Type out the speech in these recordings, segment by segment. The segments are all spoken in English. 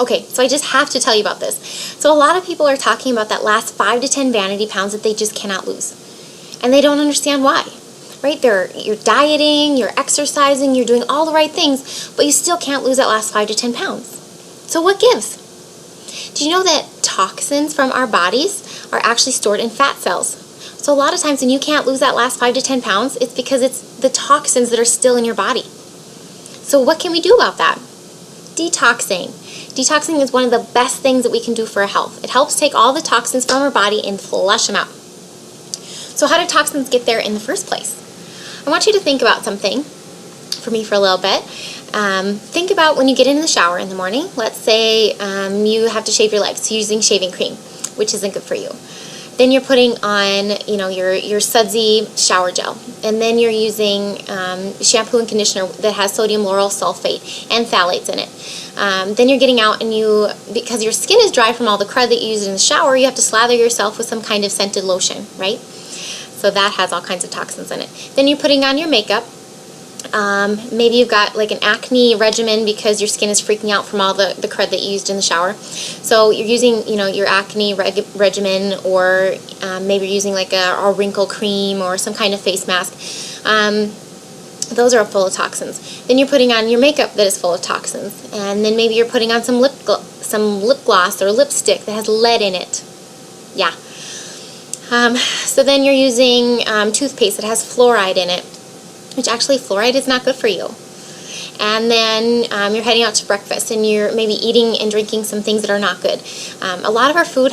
Okay, so I just have to tell you about this. So a lot of people are talking about that last 5 to 10 vanity pounds that they just cannot lose. And they don't understand why, right? You're dieting, you're exercising, you're doing all the right things, but you still can't lose that last 5 to 10 pounds. So what gives? Do you know that toxins from our bodies are actually stored in fat cells? So a lot of times when you can't lose that last 5 to 10 pounds, it's because it's the toxins that are still in your body. So what can we do about that? Detoxing. Detoxing is one of the best things that we can do for our health. It helps take all the toxins from our body and flush them out. So how do toxins get there in the first place? I want you to think about something for me for a little bit. Think about when you get in the shower in the morning. Let's say you have to shave your legs using shaving cream, which isn't good for you. Then you're putting on, your sudsy shower gel. And then you're using shampoo and conditioner that has sodium lauryl sulfate and phthalates in it. Then you're getting out and because your skin is dry from all the crud that you used in the shower, you have to slather yourself with some kind of scented lotion, right? So that has all kinds of toxins in it. Then you're putting on your makeup. Maybe you've got like an acne regimen because your skin is freaking out from all the crud that you used in the shower. So you're using, your acne regimen, or maybe you're using like a wrinkle cream or some kind of face mask. Those are full of toxins. Then you're putting on your makeup that is full of toxins. And then maybe you're putting on some lip gloss or lipstick that has lead in it. Yeah. So then you're using toothpaste that has fluoride in it, which actually fluoride is not good for you. And then you're heading out to breakfast and you're maybe eating and drinking some things that are not good. A lot of our food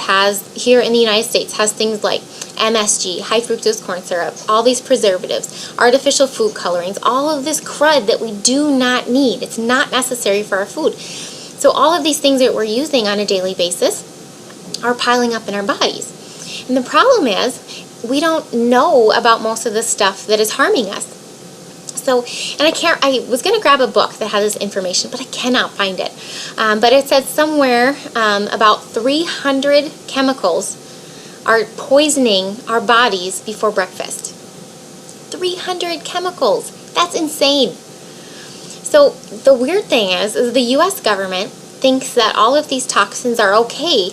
here in the United States has things like MSG, high fructose corn syrup, all these preservatives, artificial food colorings, all of this crud that we do not need. It's not necessary for our food. So all of these things that we're using on a daily basis are piling up in our bodies. And the problem is we don't know about most of the stuff that is harming us. So, and I was going to grab a book that has this information, but I cannot find it. But it says somewhere about 300 chemicals are poisoning our bodies before breakfast. 300 chemicals. That's insane. So the weird thing is the U.S. government thinks that all of these toxins are okay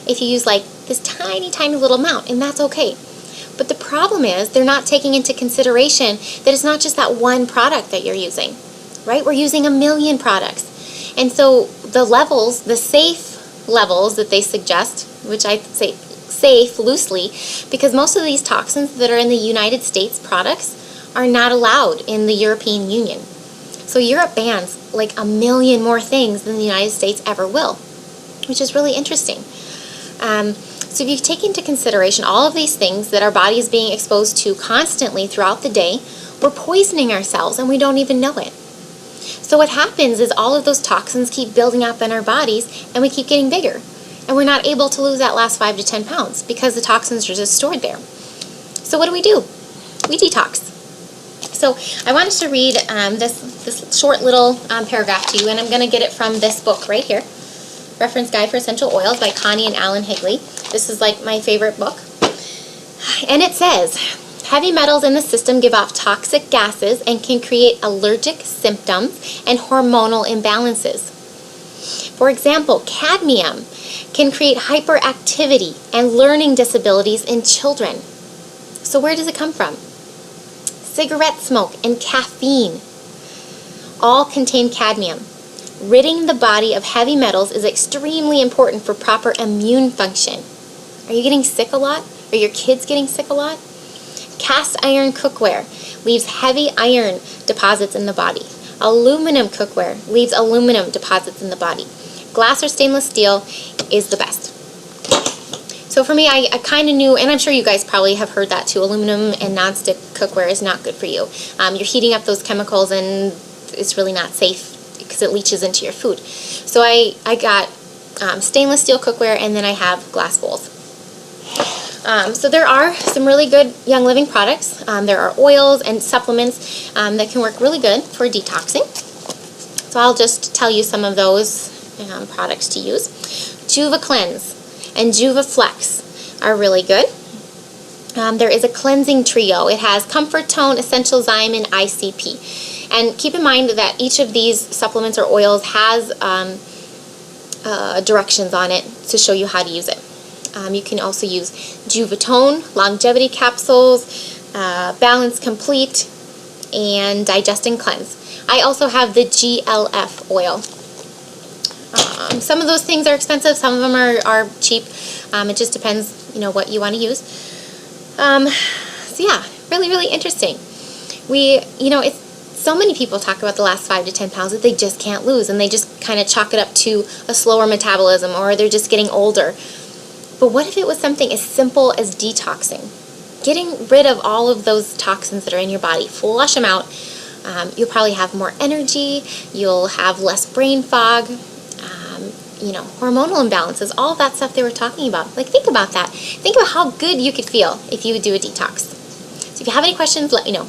if you use like this tiny, tiny little amount, and that's okay. But the problem is they're not taking into consideration that it's not just that one product that you're using, right? We're using a million products. And so the levels, the safe levels that they suggest, which I say safe loosely, because most of these toxins that are in the United States products are not allowed in the European Union. So Europe bans like a million more things than the United States ever will, which is really interesting. So if you take into consideration all of these things that our body is being exposed to constantly throughout the day, we're poisoning ourselves and we don't even know it. So what happens is all of those toxins keep building up in our bodies and we keep getting bigger. And we're not able to lose that last 5 to 10 pounds because the toxins are just stored there. So what do? We detox. So I wanted to read this short little paragraph to you, and I'm going to get it from this book right here. Reference Guide for Essential Oils by Connie and Alan Higley. This is like my favorite book. And it says, heavy metals in the system give off toxic gases and can create allergic symptoms and hormonal imbalances. For example, cadmium can create hyperactivity and learning disabilities in children. So where does it come from? Cigarette smoke and caffeine all contain cadmium. Ridding the body of heavy metals is extremely important for proper immune function. Are you getting sick a lot? Are your kids getting sick a lot? Cast iron cookware leaves heavy iron deposits in the body. Aluminum cookware leaves aluminum deposits in the body. Glass or stainless steel is the best. So for me, I kind of knew, and I'm sure you guys probably have heard that too, aluminum and nonstick cookware is not good for you. You're heating up those chemicals and it's really not safe because it leaches into your food. So I got stainless steel cookware, and then I have glass bowls. So there are some really good Young Living products. There are oils and supplements that can work really good for detoxing. So I'll just tell you some of those products to use. Juva Cleanse and Juva Flex are really good. There is a cleansing trio. It has Comfort Tone, Essential Zyme, and ICP. And keep in mind that each of these supplements or oils has directions on it to show you how to use it. You can also use Juvatone, longevity capsules, Balance Complete, and Digest and Cleanse. I also have the GLF oil. Some of those things are expensive, some of them are cheap. It just depends, what you want to use. So yeah, really interesting. So many people talk about the last 5 to 10 pounds that they just can't lose, and they just kind of chalk it up to a slower metabolism, or they're just getting older. But what if it was something as simple as detoxing? Getting rid of all of those toxins that are in your body, flush them out. You'll probably have more energy, you'll have less brain fog, hormonal imbalances, all of that stuff they were talking about. Like, think about that. Think about how good you could feel if you would do a detox. So if you have any questions, let me know.